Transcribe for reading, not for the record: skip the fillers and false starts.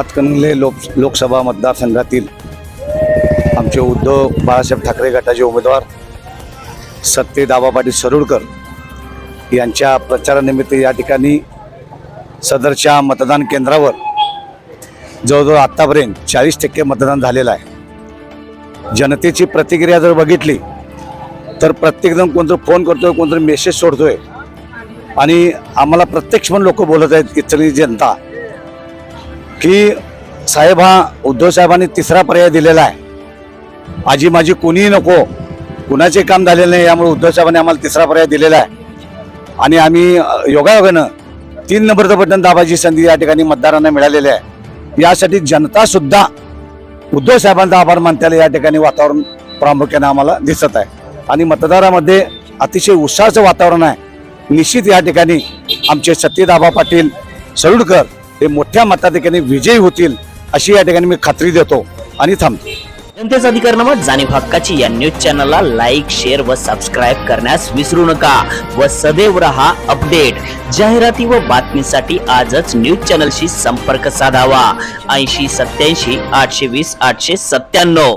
हातकणंगले लोकसभा मतदारसंघातील आमचे उद्धव बाळासाहेब ठाकरे गटाचे उमेदवार सत्तेदाबा पाटील सरुडकर यांच्या प्रचारानिमित्त या ठिकाणी सदरच्या मतदान केंद्रावर जवळजवळ आत्तापर्यंत 40% मतदान झालेलं आहे। जनतेची प्रतिक्रिया जर बघितली तर प्रत्येकजण कोणतं फोन करतोय, कोणतं मेसेज सोडतोय आणि आम्हाला प्रत्यक्ष पण लोक बोलत आहेत इथली जनता की साहेब हा उद्धव साहेबांनी तिसरा पर्याय दिलेला आहे, आजी माझी कोणीही नको, कुणाचे काम झालेलं नाही, यामुळे उद्धव साहेबांनी आम्हाला तिसरा पर्याय दिलेला आहे आणि आम्ही योगायोगानं 3 नंबरचं बटन दाबायची संधी या ठिकाणी मतदारांना मिळालेली आहे। यासाठी जनता सुद्धा उद्धव साहेबांचा आभार मानताना या ठिकाणी वातावरण प्रामुख्याने आम्हाला दिसत आहे आणि मतदारामध्ये अतिशय उत्साहाचं वातावरण आहे। निश्चित या ठिकाणी आमचे सत्तेदाबा पाटील सरुडकर हे मोठ्या मताधिक्याने विजयी होतील अशी या ठिकाणी मी खात्री देतो आणि थांबतो। जनतेचा अधिकार जाणीव हक्काची या न्यूज चॅनलला लाईक, शेअर व सबस्क्राईब करण्यास विसरू नका व सदैव रहा अपडेट। जाहिराती व बातमीसाठी आजच न्यूज चॅनलशी संपर्क साधावा 80 87 820 897।